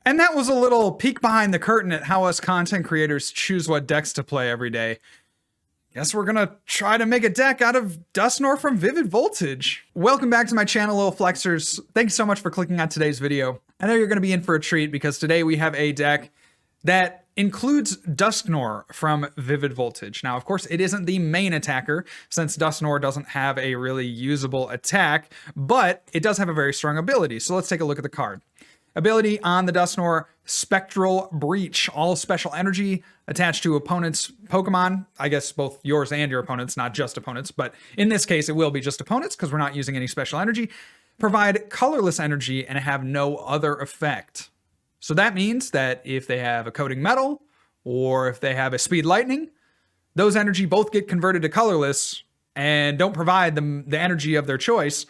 And that was a little peek behind the curtain at how us content creators choose what decks to play every day. Guess we're gonna try to make a deck out of Dusknoir from Vivid Voltage. Welcome back to my channel, Little Flexers. Thanks so much for clicking on today's video. I know you're gonna be in for a treat because today we have a deck that includes Dusknoir from Vivid Voltage. Now, of course, it isn't the main attacker since Dusknoir doesn't have a really usable attack, but it does have a very strong ability. So let's take a look at the card. Ability on the Dusknoir, Spectral Breach, all special energy attached to opponent's Pokemon. I guess both yours and your opponents, not just opponents, but in this case, it will be just opponents because we're not using any special energy. Provide colorless energy and have no other effect. So that means that if they have a Coating Metal or if they have a Speed Lightning, those energy both get converted to colorless and don't provide them the energy of their choice.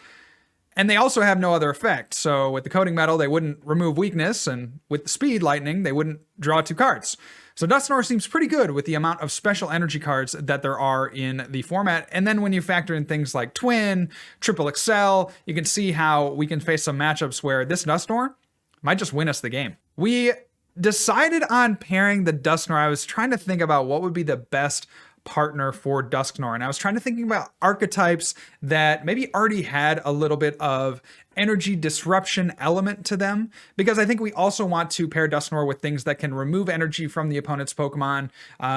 And they also have no other effect. So with the Coating Metal, they wouldn't remove weakness, and with the Speed Lightning, they wouldn't draw 2 cards. So Dusknoir seems pretty good with the amount of special energy cards that there are in the format. And then when you factor in things like Twin, Triple XL, you can see how we can face some matchups where this Dusknoir might just win us the game. We decided on pairing the Dusknoir. I was trying to think about what would be the best partner for Dusknoir, and I was trying to think about archetypes that maybe already had a little bit of energy disruption element to them, because I think we also want to pair Dusknoir with things that can remove energy from the opponent's Pokemon,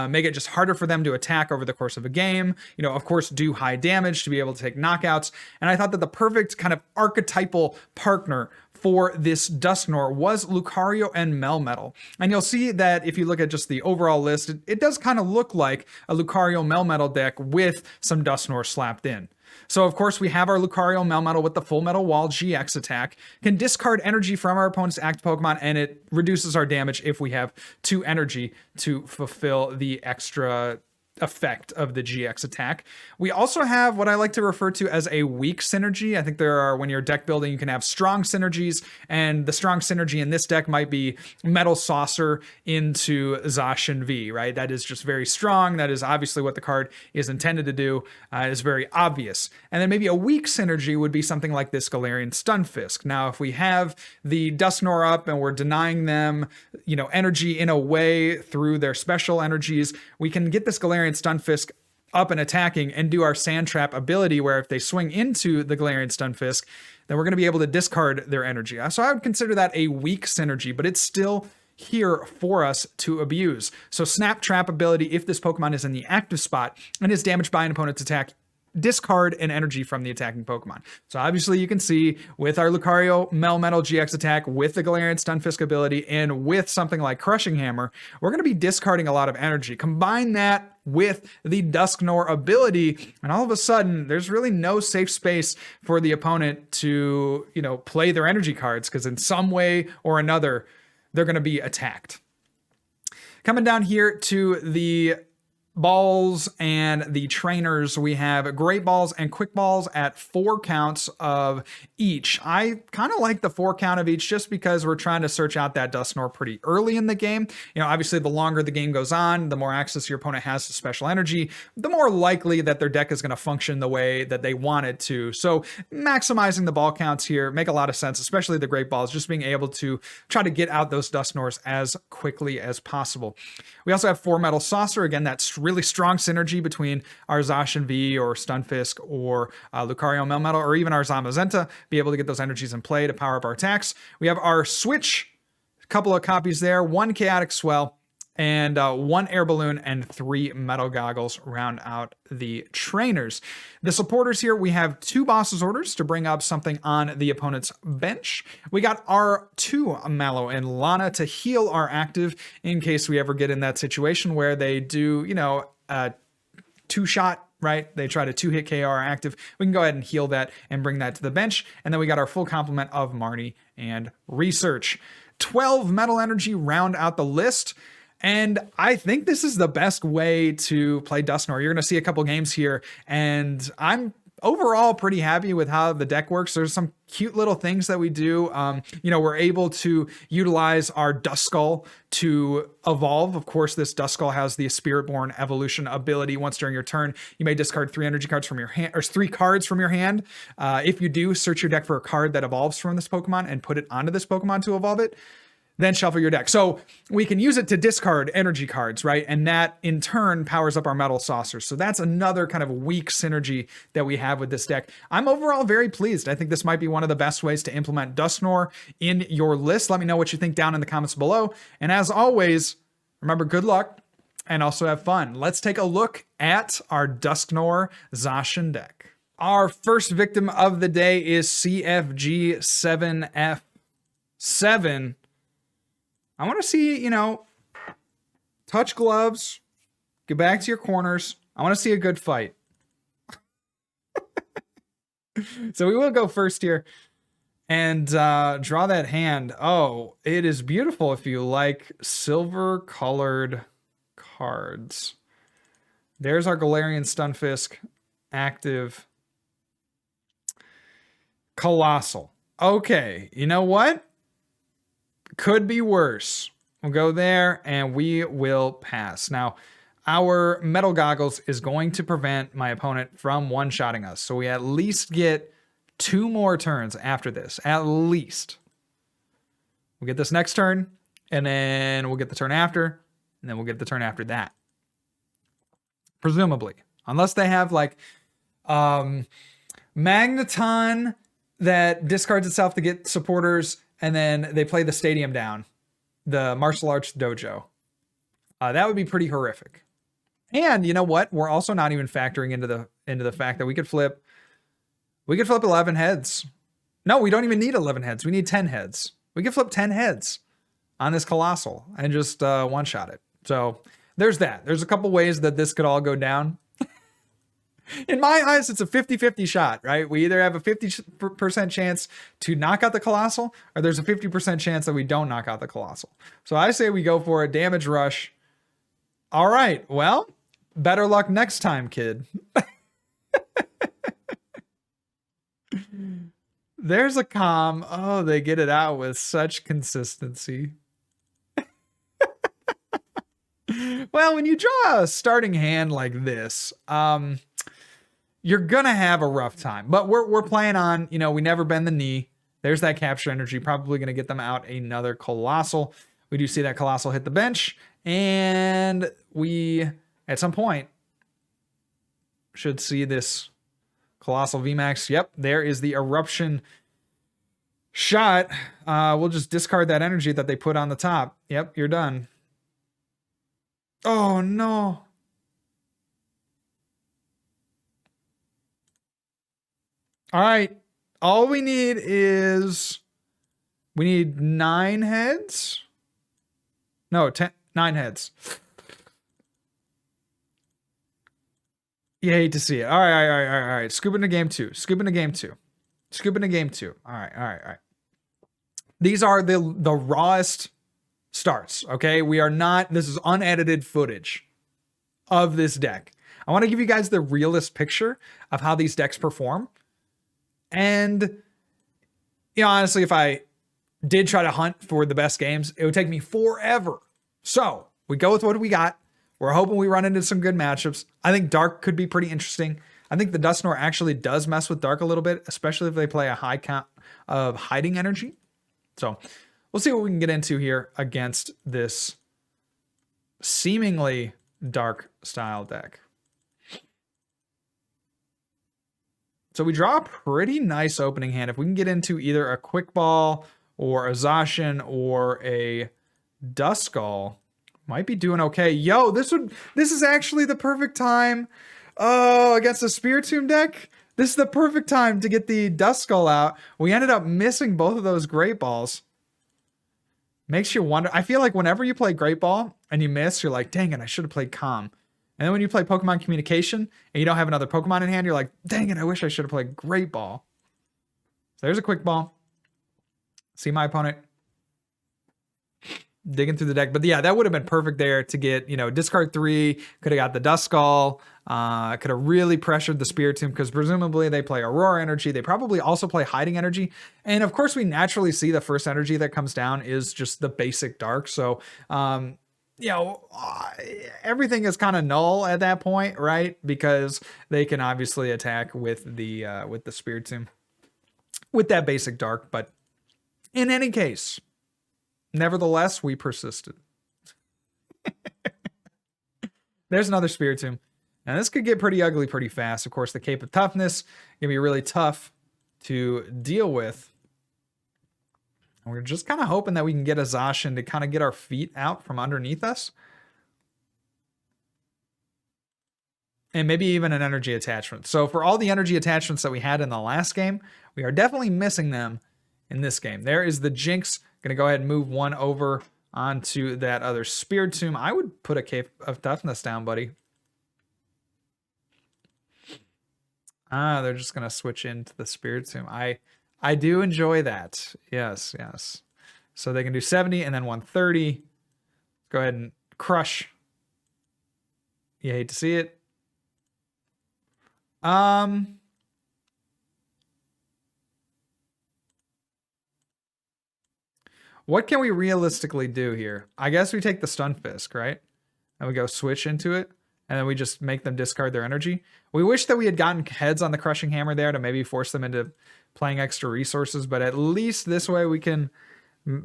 make it just harder for them to attack over the course of a game, you know, of course do high damage to be able to take knockouts. And I thought that the perfect kind of archetypal partner for this Dusknoir was Lucario and Melmetal. And you'll see that if you look at just the overall list, it does kind of look like a Lucario Melmetal deck with some Dusknoir slapped in. So of course we have our Lucario Melmetal with the Full Metal Wall GX attack, can discard energy from our opponent's active Pokemon, and it reduces our damage if we have 2 energy to fulfill the extra effect of the GX attack. We also have what I like to refer to as a weak synergy. I think there are, when you're deck building, you can have strong synergies, and the strong synergy in this deck might be Metal Saucer into Zacian V, right? That is just very strong. That is obviously what the card is intended to do. It's very obvious. And then maybe a weak synergy would be something like this Galarian Stunfisk. Now, if we have the Dusknoir up and we're denying them, you know, energy in a way through their special energies, we can get this Galarian Stunfisk up and attacking and do our Sand Trap ability, where if they swing into the Galarian Stunfisk, then we're going to be able to discard their energy. So I would consider that a weak synergy, but it's still here for us to abuse. So Snap Trap ability, if this Pokemon is in the active spot and is damaged by an opponent's attack, discard an energy from the attacking Pokemon. So obviously you can see with our Lucario Melmetal-GX attack, with the Galarian Stunfisk ability, and with something like Crushing Hammer, we're going to be discarding a lot of energy. Combine that with the Dusknoir ability, and all of a sudden there's really no safe space for the opponent to, you know, play their energy cards, because in some way or another they're going to be attacked. Coming down here to the balls and the trainers, we have Great Balls and Quick Balls at 4 counts of each. I kind of like the 4 count of each just because we're trying to search out that Dusknoir pretty early in the game. You know, obviously the longer the game goes on, the more access your opponent has to special energy, the more likely that their deck is going to function the way that they want it to. So maximizing the ball counts here make a lot of sense, especially the Great Balls, just being able to try to get out those Dusknoirs as quickly as possible. We also have 4 Metal Saucer. Again, that's really strong synergy between our Zacian V or Stunfisk or Lucario Melmetal, or even our Zamazenta, be able to get those energies in play to power up our attacks. We have our Switch, a couple of copies there, 1 Chaotic Swell, and 1 Air Balloon, and 3 Metal Goggles round out the trainers. The supporters here, we have 2 Boss's Orders to bring up something on the opponent's bench. We got our 2 Mallow and Lana to heal our active in case we ever get in that situation where they do, you know, 2-shot, right? They try to 2-hit KO our active. We can go ahead and heal that and bring that to the bench. And then we got our full complement of Marnie and Research. 12 Metal Energy round out the list. And I think this is the best way to play Dusknoir. You're going to see a couple games here, and I'm overall pretty happy with how the deck works. There's some cute little things that we do. You know, we're able to utilize our Duskull to evolve. Of course, this Duskull has the Spiritborn evolution ability. Once during your turn, you may discard 3 energy cards from your hand, or 3 cards from your hand. If you do, search your deck for a card that evolves from this Pokemon and put it onto this Pokemon to evolve it. then shuffle your deck. So we can use it to discard energy cards, right? And that in turn powers up our Metal Saucer. So that's another kind of weak synergy that we have with this deck. I'm overall very pleased. I think this might be one of the best ways to implement Dusknoir in your list. Let me know what you think down in the comments below. And as always, remember, good luck and also have fun. Let's take a look at our Dusknoir Zacian deck. Our first victim of the day is CFG7F7. I want to see, you know, touch gloves, get back to your corners. I want to see a good fight. So we will go first here and draw that hand. Oh, it is beautiful if you like silver colored cards. There's our Galarian Stunfisk active Colossal. Okay, you know what? Could be worse. We'll go there and we will pass. Now, our Metal Goggles is going to prevent my opponent from one-shotting us. So we at least get 2 more turns after this. At least. We'll get this next turn, and then we'll get the turn after, and then we'll get the turn after that. Presumably. Unless they have like Magneton that discards itself to get supporters, and then they play the stadium down, the martial arts dojo. That would be pretty horrific. And you know what? We're also not even factoring into the fact that we could flip 11 heads. No, we don't even need 11 heads. We need 10 heads. We could flip 10 heads on this Colossal and just one-shot it. So there's that. There's a couple ways that this could all go down. In my eyes, it's a 50-50 shot, right? We either have a 50% chance to knock out the Colossal, or there's a 50% chance that we don't knock out the Colossal. So I say we go for a damage rush. All right, well, better luck next time, kid. There's a calm. Oh, they get it out with such consistency. Well, when you draw a starting hand like this, you're gonna have a rough time, but we're playing on, you know, we never bend the knee. There's that capture energy, probably gonna get them out another Colossal. We do see that Colossal hit the bench, and we, at some point, should see this Colossal VMAX. Yep, there is the Eruption shot. We'll just discard that energy that they put on the top. Yep, you're done. Oh, no. All right. All we need is... we need 9 heads? No, 9 heads. You hate to see it. All right. Scoop into game 2. Scoop into game 2. Scoop into game 2. All right. These are the rawest starts, okay? We are not, this is unedited footage of this deck. I want to give you guys the realist picture of how these decks perform. And, you know, honestly, if I did try to hunt for the best games, it would take me forever. So we go with what we got. We're hoping we run into some good matchups. I think Dark could be pretty interesting. I think the Dusknoir actually does mess with Dark a little bit, especially if they play a high count of hiding energy. So we'll see what we can get into here against this seemingly Dark style deck. So we draw a pretty nice opening hand. If we can get into either a Quick Ball or a Zacian or a Duskull, might be doing okay. Yo, this is actually the perfect time. Oh, against the Spiritomb deck, this is the perfect time to get the Duskull out. We ended up missing both of those Great Balls. Makes you wonder. I feel like whenever you play Great Ball and you miss, you're like, dang it, I should have played Calm. And then when you play Pokemon Communication and you don't have another Pokemon in hand, you're like, dang it, I wish I should have played Great Ball. So there's a Quick Ball. See my opponent digging through the deck. But yeah, that would have been perfect there to get, you know, discard 3, could have got the Duskull, could have really pressured the Spiritomb because presumably they play Aurora Energy. They probably also play Hiding Energy. And of course, we naturally see the first energy that comes down is just the basic Dark. So, you know, everything is kind of null at that point, right? Because they can obviously attack with the Spiritomb with that basic Dark. But in any case, Nevertheless, we persisted. There's another Spiritomb. Now, this could get pretty ugly pretty fast. Of course, the Cape of Toughness can be really tough to deal with. And we're just kind of hoping that we can get a Zacian to kind of get our feet out from underneath us. And maybe even an energy attachment. So for all the energy attachments that we had in the last game, we are definitely missing them in this game. There is the Jinx. Going to go ahead and move one over onto that other Spiritomb. I would put a Cape of Toughness down, buddy. They're just going to switch into the Spiritomb. I do enjoy that. Yes, yes. So they can do 70 and then 130. Go ahead and crush. You hate to see it. What can we realistically do here? I guess we take the Stunfisk, right? And we go switch into it. And then we just make them discard their energy. We wish that we had gotten heads on the Crushing Hammer there to maybe force them into playing extra resources. But at least this way we can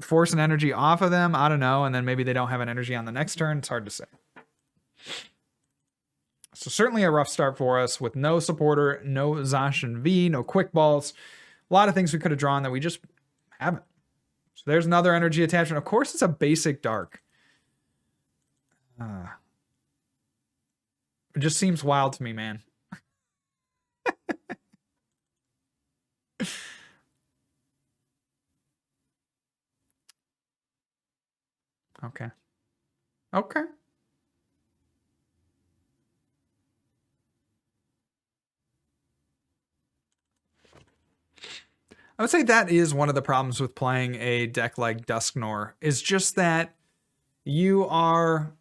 force an energy off of them. I don't know. And then maybe they don't have an energy on the next turn. It's hard to say. So certainly a rough start for us with no supporter, no Zacian V, no quick balls. A lot of things we could have drawn that we just haven't. So there's another energy attachment. Of course, it's a basic dark. It just seems wild to me, man. Okay. Okay. I would say that is one of the problems with playing a deck like Dusknoir, is just that you are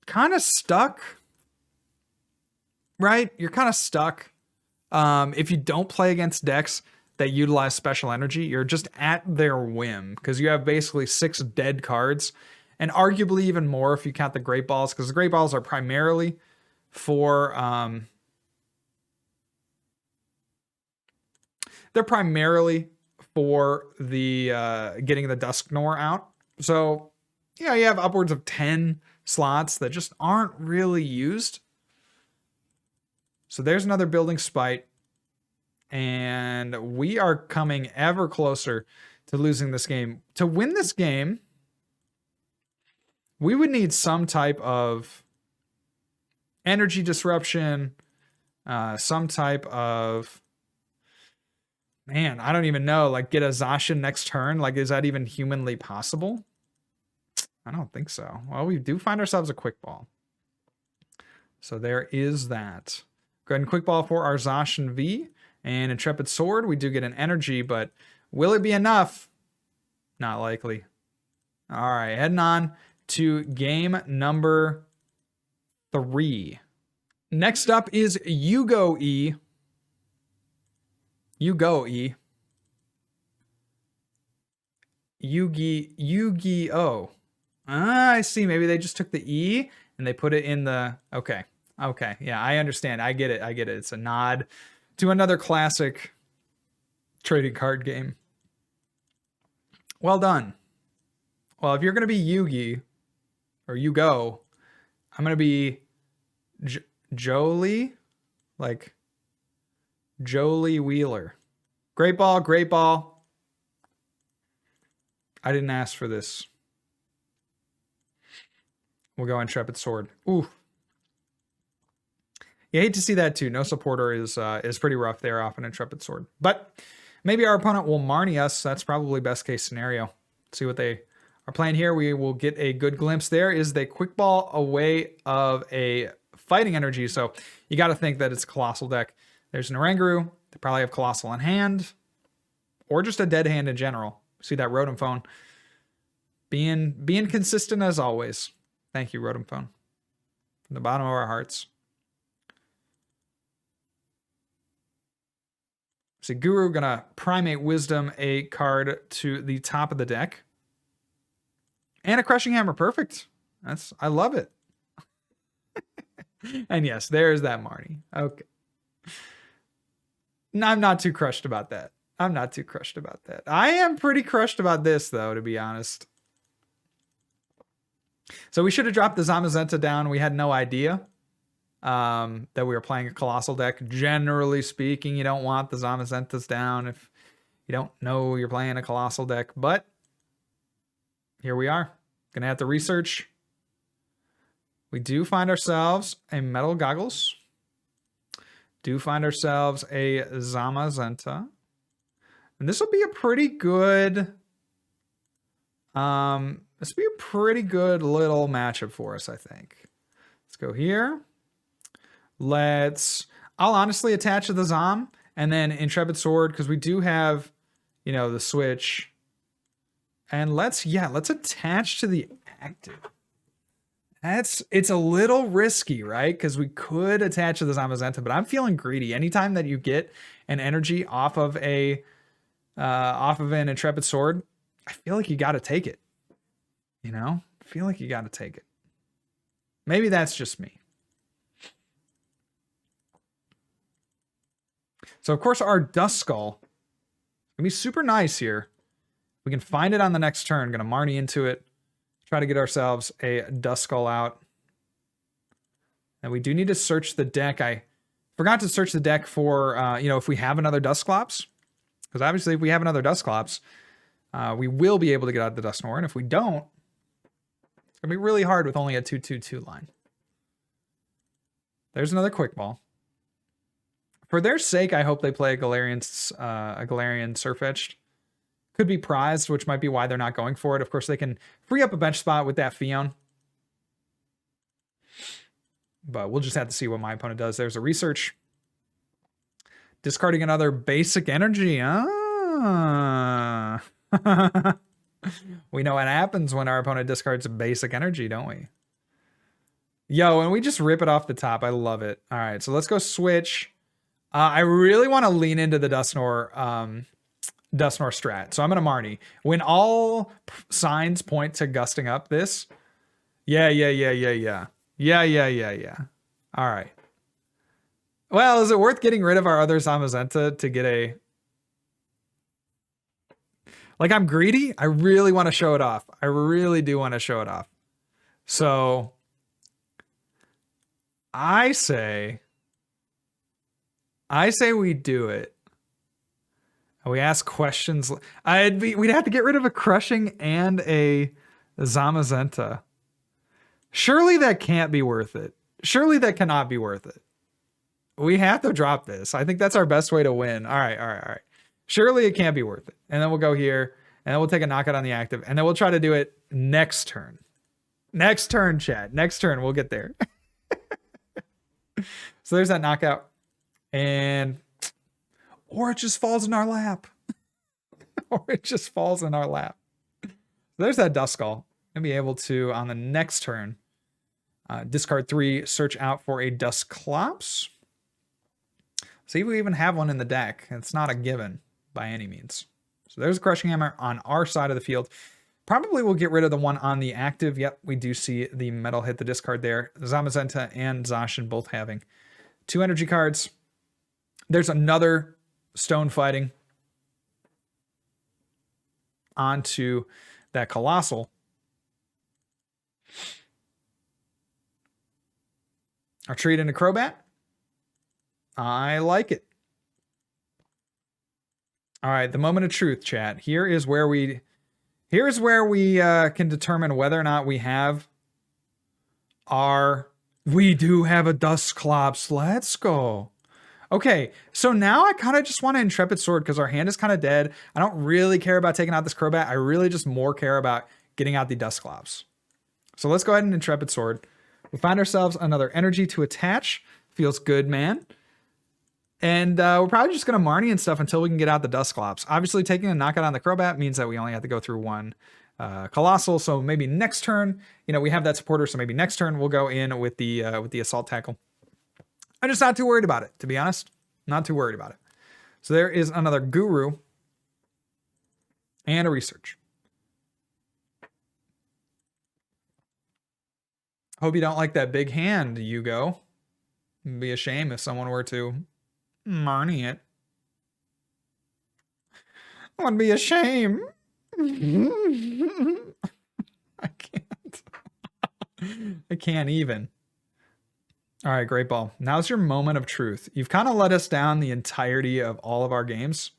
kind of stuck, right? You're kind of stuck. If you don't play against decks that utilize special energy, you're just at their whim because you have basically 6 dead cards, and arguably even more if you count the Great Balls, because the Great Balls are primarily for they're primarily for the getting the Dusknoir out. So yeah, you have upwards of 10 slots that just aren't really used. So there's another Building Spite. And we are coming ever closer to losing this game. To win this game, we would need some type of energy disruption, some type of, man, I don't even know, like get a Zacian next turn. Like, is that even humanly possible? I don't think so. Well, we do find ourselves a quick ball. So there is that. Go ahead and quick ball for our Zacian V. And Intrepid Sword, we do get an energy, but will it be enough? Not likely. All right, heading on to game number 3. Next up is Yugo E. Yugo E. Yu-Gi-Oh. I see. Maybe they just took the E and they put it in the... Okay. Okay. Yeah, I understand. I get it. I get it. It's a nod to another classic trading card game. Well done. Well, if you're going to be Yugi, or Yugo, I'm going to be Jolie, like Jolie Wheeler. Great ball, great ball. I didn't ask for this. We'll go Intrepid Sword. Ooh. You hate to see that too. No supporter is pretty rough there off an Intrepid Sword. But maybe our opponent will Marnie us. That's probably best case scenario. Let's see what they are playing here. We will get a good glimpse. There is the quick ball away of a fighting energy. So you got to think that it's a Colossal deck. There's an Oranguru. They probably have Colossal in hand. Or just a dead hand in general. See that Rotom Phone. Being consistent as always. Thank you, Rotom Phone. From the bottom of our hearts. See, Guru gonna Primate Wisdom a card to the top of the deck. And a Crushing Hammer. Perfect. I love it. And yes, there's that Marnie. Okay. No, I'm not too crushed about that. I'm not too crushed about that. I am pretty crushed about this, though, to be honest. So we should have dropped the Zamazenta down. We had no idea that we were playing a Colossal deck. Generally speaking, you don't want the Zamazentas down if you don't know you're playing a Colossal deck. But here we are. Gonna have to research. We do find ourselves a Metal Goggles. Do find ourselves a Zamazenta. And this will be a pretty good... this will be a pretty good little matchup for us, I think. Let's go here. I'll honestly attach to the Zam and then Intrepid Sword because we do have, you know, the switch. And let's attach to the active. It's a little risky, right? Because we could attach to the Zamazenta, but I'm feeling greedy. Anytime that you get an energy off of an Intrepid Sword, I feel like you got to take it. You know, I feel like you got to take it. Maybe that's just me. So of course our Duskull gonna be super nice here. We can find it on the next turn. Gonna Marnie into it. Try to get ourselves a Duskull out. And we do need to search the deck. I forgot to search the deck for, you know, if we have another Dusklops. Because obviously if we have another Dusklops, we will be able to get out the Dusknoir. And if we don't, it's going to be really hard with only a 2/2/2 line. There's another Quick Ball. For their sake, I hope they play a Galarian Stunfisk. Could be prized, which might be why they're not going for it. Of course, they can free up a bench spot with that Fion. But we'll just have to see what my opponent does. There's a research. Discarding another basic energy. Ah. We know what happens when our opponent discards a basic energy, don't we? Yo, and we just rip it off the top. I love it. All right, so let's go switch. I really want to lean into the Dusknoir strat. So I'm going to Marnie. When all signs point to gusting up this. Yeah. All right. Well, is it worth getting rid of our other Zamazenta to get a... Like, I'm greedy. I really want to show it off. I really do want to show it off. So I say we do it. We ask questions. We'd have to get rid of a Crushing and a Zamazenta. Surely that can't be worth it. Surely that cannot be worth it. We have to drop this. I think that's our best way to win. All right. Surely it can't be worth it. And then we'll go here, and then we'll take a knockout on the active, and then we'll try to do it next turn. Next turn, chat. Next turn, we'll get there. So there's that knockout. Or it just falls in our lap. There's that Duskull. Gonna be able to, on the next turn, discard 3, search out for a Dusklops. See if we even have one in the deck. It's not a given by any means. So there's a Crushing Hammer on our side of the field. Probably we'll get rid of the one on the active. Yep, we do see the metal hit the discard there. Zamazenta and Zacian both having 2 energy cards. There's another stone fighting onto that Colossal. Our trade into Crobat. I like it. All right, the moment of truth, chat. Here's where we can determine whether or not we have we do have a Dusklops. Let's go. Okay, so now I kind of just want an Intrepid Sword because our hand is kind of dead. I don't really care about taking out this Crobat. I really just more care about getting out the Dusklops. So let's go ahead and Intrepid Sword. We find ourselves another energy to attach. Feels good, man. And we're probably just going to Marnie and stuff until we can get out the Dusklops. Obviously, taking a knockout on the Crobat means that we only have to go through one Colossal. So maybe next turn, you know, we have that supporter. So maybe next turn we'll go in with the Assault Tackle. I'm just not too worried about it, to be honest. Not too worried about it. So there is another Guru and a Research. Hope you don't like that big hand, Hugo. It'd be a shame if someone were to Marnie it. would be a shame. I can't. I can't even. All right, Great Ball. Now's your moment of truth. You've kind of let us down the entirety of all of our games.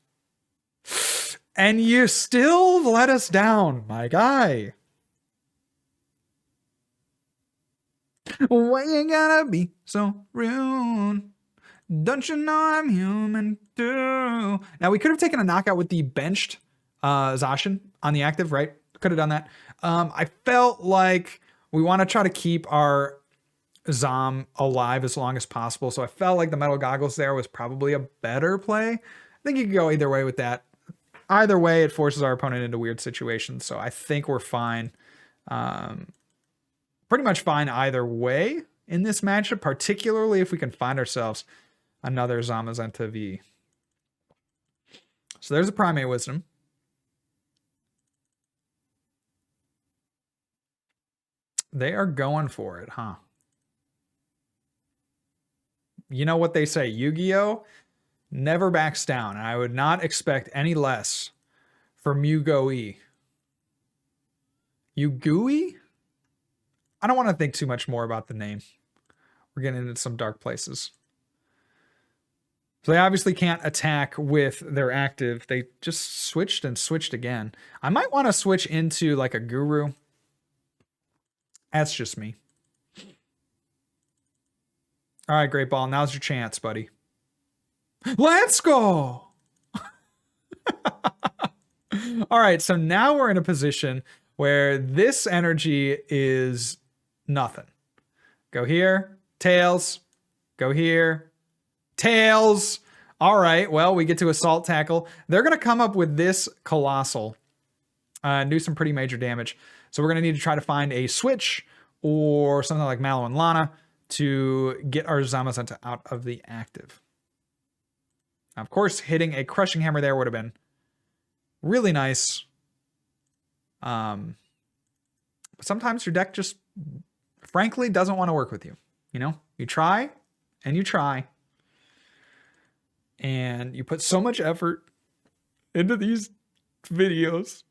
And you still let us down, my guy. Why you gotta be so rude? Don't you know I'm human too? Now, we could have taken a knockout with the benched Zacian on the active, right? Could have done that. I felt like we want to try to keep our Zom alive as long as possible. So I felt like the Metal Goggles there was probably a better play. I think you could go either way with that. Either way, it forces our opponent into weird situations. So I think we're fine. Pretty much fine either way in this matchup, particularly if we can find ourselves another Zamazenta V. So there's a Primate Wisdom. They are going for it, huh? You know what they say, Yu-Gi-Oh! Never backs down. And I would not expect any less from Yu-Go-E. Yu-Gui? I don't want to think too much more about the name. We're getting into some dark places. So they obviously can't attack with their active. They just switched and switched again. I might want to switch into like a Guru. That's just me. All right, Great Ball. Now's your chance, buddy. Let's go! All right, so now we're in a position where this energy is nothing. Go here, tails. Go here, tails. All right, well, we get to Assault Tackle. They're going to come up with this Colossal and do some pretty major damage. So we're going to need to try to find a switch or something like Mallow Lana to get our Zamazenta out of the active. Now, of course, hitting a Crushing Hammer there would have been really nice. But sometimes your deck just, frankly, doesn't want to work with you. You know, you try and you try. And you put so much effort into these videos.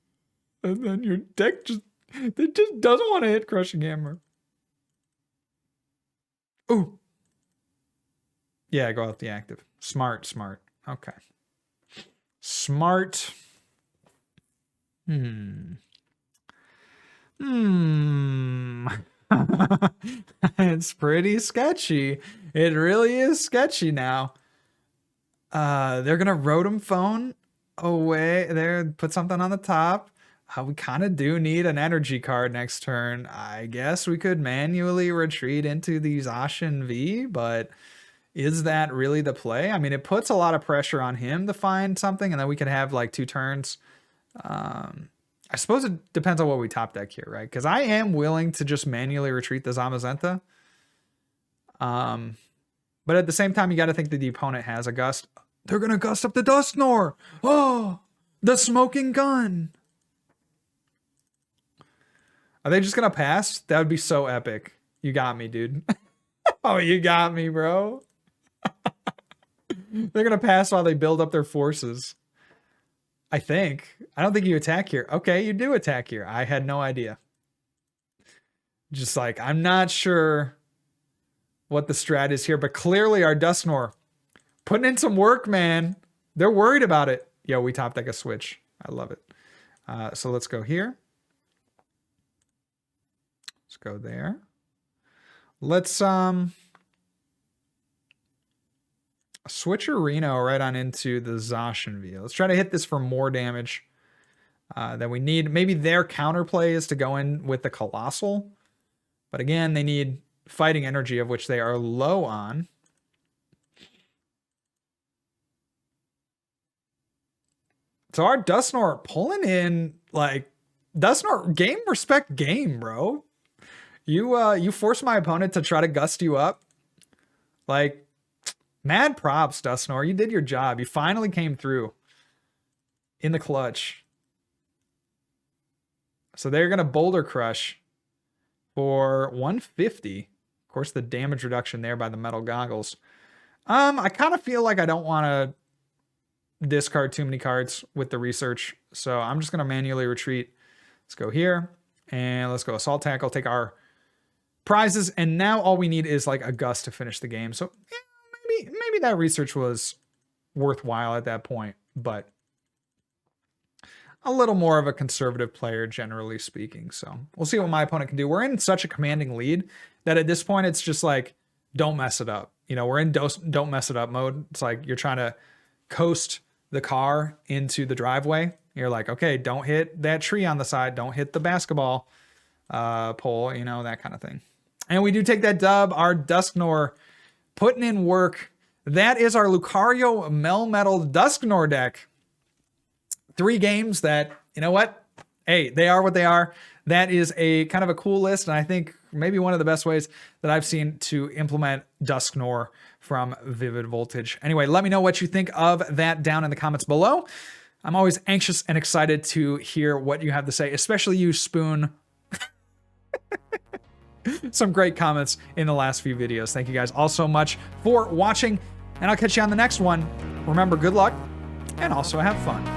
And then your deck just doesn't want to hit Crushing Hammer. Ooh. Yeah, go out the active. Smart, smart. Okay. Smart. It's pretty sketchy. It really is sketchy now. They're gonna Rotom Phone away there, put something on the top. We kind of do need an energy card next turn. I guess we could manually retreat into the Zacian V, but is that really the play? I mean, it puts a lot of pressure on him to find something, and then we could have like 2 turns. I suppose it depends on what we top deck here, right? Because I am willing to just manually retreat the Zamazenta. But at the same time, you got to think that the opponent has a gust. They're going to gust up the Dusknoir. Oh, the smoking gun. Are they just going to pass? That would be so epic. You got me, dude. Oh, you got me, bro. They're going to pass while they build up their forces. I think. I don't think you attack here. Okay, you do attack here. I had no idea. Just like, I'm not sure what the strat is here, but clearly our Dusknoir putting in some work, man. They're worried about it. Yo, we top deck a switch. I love it. So let's go here. Let's go there. Let's switch Reno right on into the Zacian V. Let's try to hit this for more damage than we need. Maybe their counterplay is to go in with the Colossal. But again, they need fighting energy, of which they are low on. So our Dusknoir pulling in, like, Dusknoir, game, respect, game, bro. You force my opponent to try to gust you up. Like, mad props, Dusknoir. You did your job. You finally came through in the clutch. So they're going to Boulder Crush for 150. Of course, the damage reduction there by the Metal Goggles. I kind of feel like I don't want to discard too many cards with the research. So I'm just going to manually retreat. Let's go here and let's go Assault Tackle, take our prizes. And now all we need is like a Gust to finish the game. So yeah, maybe that research was worthwhile at that point, but a little more of a conservative player, generally speaking. So we'll see what my opponent can do. We're in such a commanding lead that at this point, it's just like, don't mess it up. You know, we're in don't mess it up mode. It's like you're trying to coast the car into the driveway. You're like, okay, don't hit that tree on the side. Don't hit the basketball pole, you know, that kind of thing. And we do take that dub. Our Dusknoir putting in work. That is our Lucario Melmetal Dusknoir deck. 3 games that, you know what? Hey, they are what they are. That is a kind of a cool list, and I think maybe one of the best ways that I've seen to implement Dusknoir from Vivid Voltage. Anyway, let me know what you think of that down in the comments below. I'm always anxious and excited to hear what you have to say, especially you, Spoon. Some great comments in the last few videos. Thank you guys all so much for watching, and I'll catch you on the next one. Remember, good luck, and also have fun.